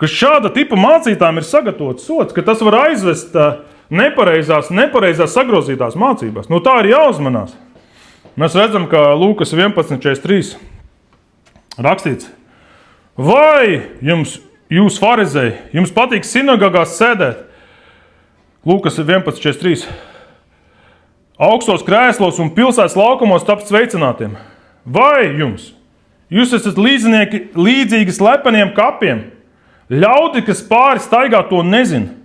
Ka šāda tipa mācītājiem ir sagatavots sods, ka tas var aizvest nepareizās sagrozītās mācībās. No tā ir jāuzmanās. Mēs redzam, ka Lūkas 11.43 rakstīts, vai jūs farizēji, jums patīk sinagogās sēdēt? Lūkas 11.43 augstos krēslos un pilsētas laukumos tapt sveicinātiem. Vai jums? Jūs esat līdzīgi slepeniem kapiem. Ļaudi, kas pāri staigā, to nezina.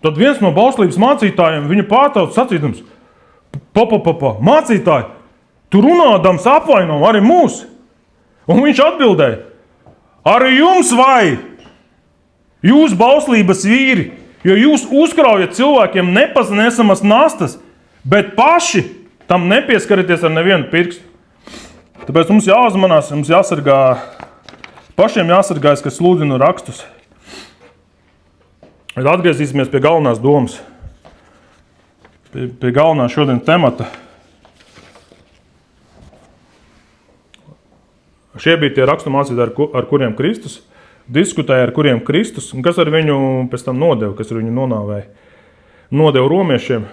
Tad viens no bauslības mācītājiem viņu pārtauc sacīdams, mācītāji, tu runādams apvaino arī mūs. Un viņš atbildēja, arī jums vai? Jūs bauslības vīri, jo jūs uzkraujat cilvēkiem nesamas nastas, bet paši tam nepieskaraties ar nevienu pirkstu. Tāpēc mums jāuzmanās, mums jāsargā, pašiem jāsargājas, kas sludina rakstus. Atgriezīsimies pie galvenās domas, pie galvenā šodien temata. Šie bija tie rakstu mācītāji, ar kuriem Kristus diskutēja, ar kuriem Kristus, un kas ar viņu pēc tam nodeva, kas ar viņu nonāvēja. Nodeva romiešiem.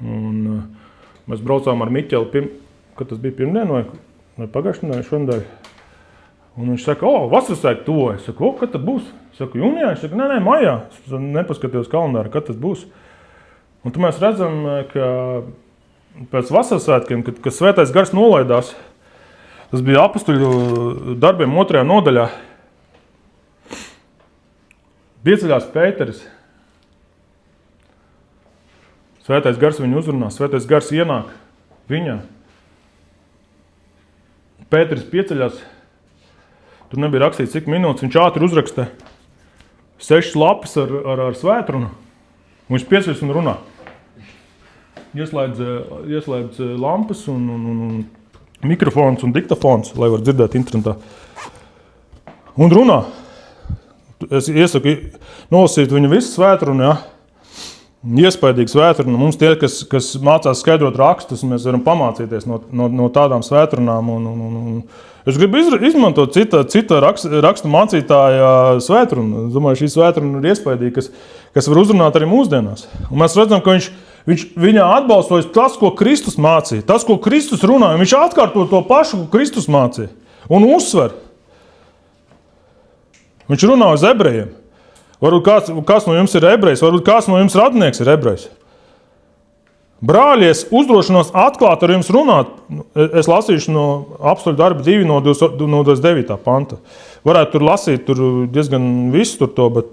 Un mēs braucām ar Miķeli, kad tas bija pirmdien vai pagājušajā šodien. Un viņš saka, vasarasēk tuvojas. Es saku, kad tad būs? Es saku, jūnijā? Es saku, nē, maijā. Es nepaskatījos kalendāru, kad tas būs. Un tad mēs redzam, ka pēc vasarasvētkiem, kad svētais gars nolaidās, tas bija apostuļu darbiem 2. nodaļā, pieceļās Pēteris. Svētais gars viņu uzrunā, svētais gars ienāk viņā. Pēteris pieceļās, tur nebija rakstīts, cik minūtes, viņš ātri uzraksta 6 lapas ar svētrunu, un viņš pieceļas un runā. Ieslēdz lampas un mikrofons un diktafons, lai var dzirdēt internetā. Un runā. Es iesaku nolasīt viņu visu svētrunu, ja? Iespaidīgs svētrunu. Mums tie, kas mācās skaidrot rakstus, mēs varam pamācīties no tādām svētrunām. Es gribu izmantot cita rakstu mācītāja svētrunu. Es domāju, šī svētruna ir iespaidīga, kas var uzrunāt arī mūsdienās. Un mēs redzam, ka viņā atbalstojas tas, ko Kristus mācīja, tas, ko Kristus runāja. Viņš atkārto to pašu, ko Kristus mācīja. Un uzsver. Viņš runā uz ebrejiem. Varbūt kāds no jums ir ebrejs, varbūt kāds no jums radnieks ir ebrejs. Brāļi, es uzdrošinos atklāt ar jums runāt. Es lasīšu no apstuļu darba 2 no 29. panta. Varētu tur lasīt tur diezgan visu tur to, bet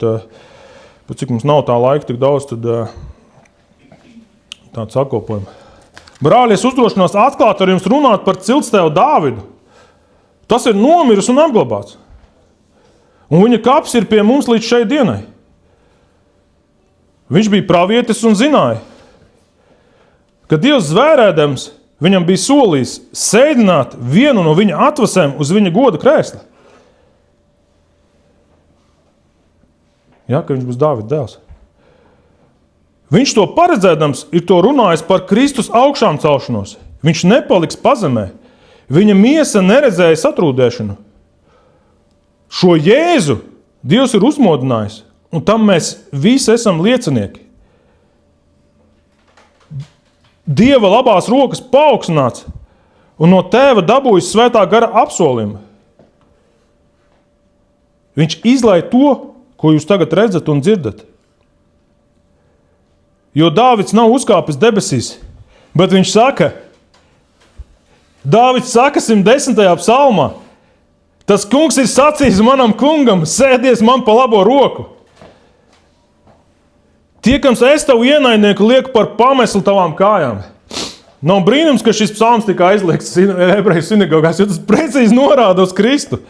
cik mums nav tā laika tik daudz, tad tāds sakopojumi. Brāļi, es uzdrošinos atklāt ar jums runāt par ciltstēvu Dāvidu. Tas ir nomiris un apglabāts. Un viņa kaps ir pie mums līdz šai dienai. Viņš bija pravietis un zināja, ka Dievs zvērēdams viņam bija solījis sēdināt vienu no viņa atvasēm uz viņa goda krēsla. Ja, ka viņš būs Dāvida dēls. Viņš to paredzēdams ir to runājis par Kristus augšām celšanos. Viņš nepaliks pazemē. Viņa miesa neredzēja satrūdēšanu. Šo Jēzu Dievs ir uzmodinājis, un tam mēs visi esam liecinieki. Dieva labās rokas paaugstināts un no tēva dabūjis svētā gara apsolījumu. Viņš izlaiž to, ko jūs tagad redzat un dzirdat. jo Dāvids nav uzkāpis debesīs. Bet viņš saka, Dāvids saka 110. psalmā, tas kungs ir sacījis manam kungam, sēdies man pa labo roku. Tiekams es tavu ienaidnieku lieku par pameslu tavām kājām. Nav brīnums, ka šis psalms tika aizliegts ebreju sinagogās, jo tas precīzi norāda uz Kristu.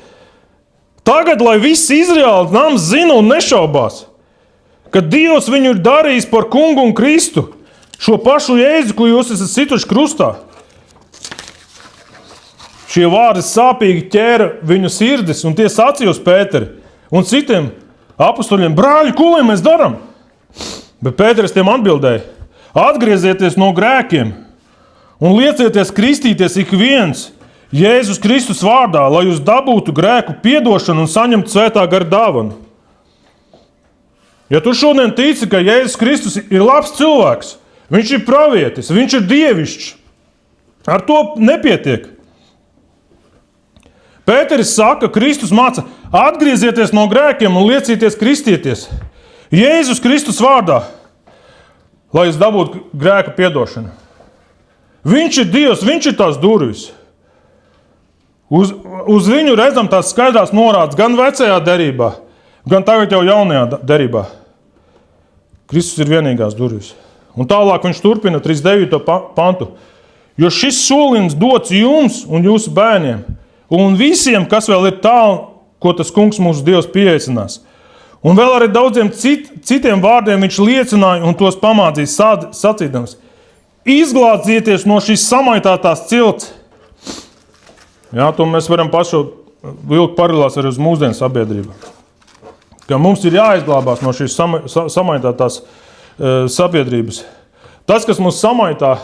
Tagad, lai viss Izraēla nams zina un nešaubās, ka Dievs viņu ir darījis par kungu un Kristu, šo pašu Jēzu, ko jūs esat situši krustā. Šie vārdi sāpīgi ķēra viņu sirdis, un tie sacīja uz Pēteri un citiem apustuļiem, brāļi, ko lai mēs darām? Bet Pēteris tiem atbildēja, atgriezieties no grēkiem un liecieties kristīties ik viens Jēzus Kristus vārdā, lai jūs dabūtu grēku piedošanu un saņemtu svētā gara dāvanu. Ja tu šodien tici, ka Jēzus Kristus ir labs cilvēks, viņš ir pravietis, viņš ir dievišķs, ar to nepietiek. Pēteris saka, Kristus māca, atgriezieties no grēkiem un liecieties kristieties Jēzus Kristus vārdā, lai jūs dabūtu grēka piedošanu. Viņš ir Dievs, viņš ir tās durvis. Uz viņu redzam tās skaidrās norādes gan vecajā derībā, gan tagad jau jaunajā derībā. Kristus ir vienīgās durvis. Un tālāk viņš turpina 39. pantu. Jo šis solījums dots jums un jūsu bērniem, un visiem, kas vēl ir tālu, ko tas kungs mūsu Dievs pieaicinās. Un vēl arī daudziem citiem vārdiem viņš liecināja un tos pamācīja sacīdams. Izglābieties no šīs samaitātās cilts. Jā, to mēs varam pašu vilkt paralēlās arī uz mūsdienu sabiedrību. Ka mums ir jāizglābās no šīs samaitātās sabiedrības. Tas, kas mūs samaitā,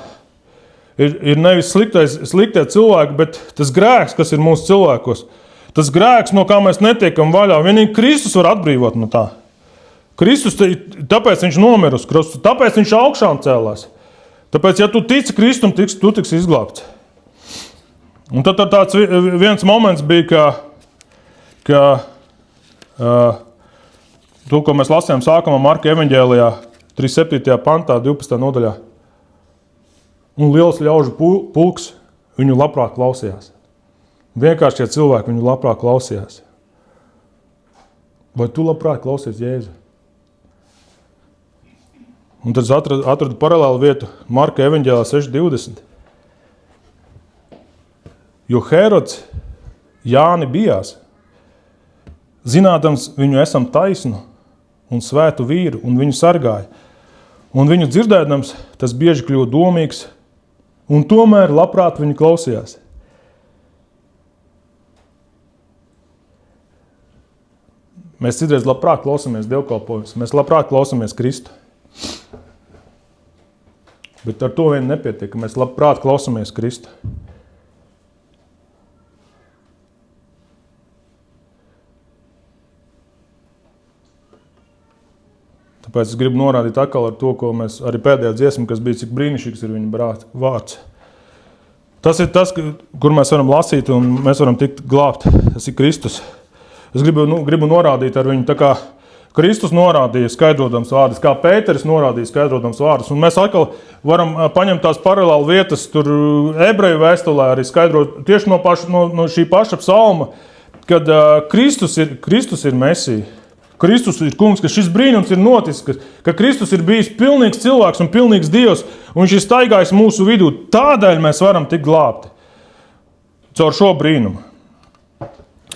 ir nevis sliktie cilvēki, bet tas grēks, kas ir mūsu cilvēkos. Tas grēks, no kā mēs netiekam vaļā. Vienīgi Kristus var atbrīvot no tā. Kristus, tāpēc viņš nomira uz krustu, tāpēc viņš augšām cēlās. Tāpēc, ja tu tici Kristum, tu tiks izglābts. Un tad tāds viens moments bija, ka to, ko mēs lasījām sākumā Marka evaņģēlijā, 37. pantā, 12. nodaļā. Un liels ļaužu pulks viņu labprāt klausījās. Vienkārši šie cilvēki viņu labprāt klausījās. Vai tu labprāt klausies Jēzu? Un tad atradu paralēlu vietu Marka evaņģēlijā 6.20. Jo Herods Jāni bijās, zinādams viņu esam taisnu un svētu vīru, un viņu sargāja. Un viņu dzirdēdams, tas bieži kļuva domīgs, un tomēr labprāt viņu klausījās. Mēs citreiz labprāt klausamies dievkalpojumus, mēs labprāt klausamies Kristu. Bet ar to vien nepietiek, ka mēs labprāt klausamies Kristu. Tāpēc es gribu norādīt atkal ar to, ko mēs arī pēdējā dziesma, kas bija, cik brīnišķīgs ir viņa vārds. Tas ir tas, kur mēs varam lasīt un mēs varam tikt glābt. Tas ir Kristus. Es gribu norādīt ar viņu, tā kā Kristus norādīja skaidrodams vārdus, kā Pēteris norādīja skaidrodams vārdus. Un mēs atkal varam paņemt tās paralēli vietas, tur ebreju vēstulē arī skaidrot tieši no šī paša psalma, kad Kristus ir Mesija. Kristus ir kungs, ka šis brīnums ir noticis, ka Kristus ir bijis pilnīgs cilvēks un pilnīgs Dievs, un viņš ir staigājis mūsu vidū. Tādēļ mēs varam tikt glābti caur šo brīnumu.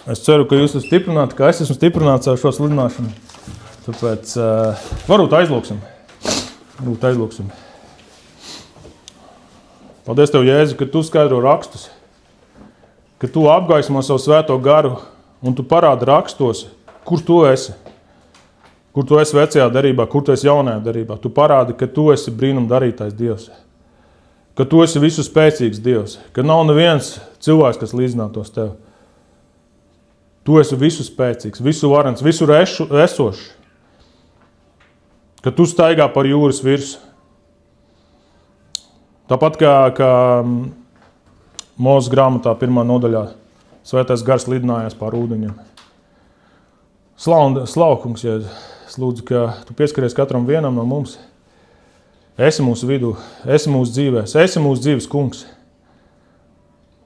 Es ceru, ka jūs esat stiprināti, ka es esmu stiprināts ar šo sludināšanu. Tāpēc varbūt aizlūksim. Paldies Tev, Jēzu, ka Tu skaidro rakstus, ka Tu apgaismo savu svēto garu un Tu parādi rakstos, kur Tu esi. Kur Tu esi vecajā derībā, kur Tu esi jaunajā derībā. Tu parādi, ka Tu esi brīnum darītais Dievs. Ka Tu esi visu spēcīgs Dievs. Ka nav neviens cilvēks, kas līdzinātos Tev. Tu esi visu spēcīgs, visu varens, visur esošs. Ka Tu staigā par jūras virsu. Tāpat kā Mūzes grāmatā 1. nodaļā Svētais gars lidinājās pār ūdeņiem. Slavu, kungs, Jēzu. Es lūdzu, ka Tu pieskaries katram vienam no mums. Esi mūsu vidū, esi mūsu dzīvēs, esi mūsu dzīves kungs.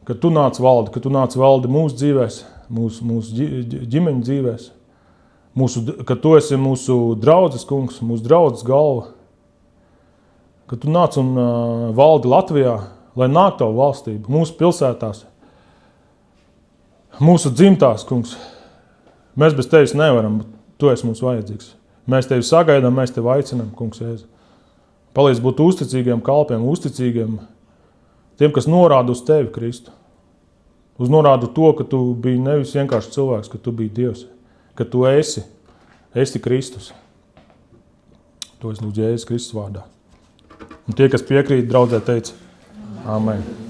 Kad tu nāc valdi mūsu dzīvēs, mūsu ģimeņu dzīvēs, kad tu esi mūsu draudzes kungs, mūsu draudzes galva, kad tu nāc un valdi Latvijā, lai nāk tavu valstību, mūsu pilsētās, mūsu dzimtās, kungs. Mēs bez tevis nevaram, bet tu esi mums vajadzīgs. Mēs tevi sagaidām, mēs tevi aicinām, kungs Jēzu. Palīdz būt uzticīgiem kalpiem, uzticīgiem tiem, kas norāda uz tevi, Kristu. Uz norādu to, ka tu biji nevis vienkārši cilvēks, ka tu biji Dievs, ka tu esi Kristus. To es lūdzu Jēzus Kristus vārdā. Un tie, kas piekrīt, draudzē teica, Āmen.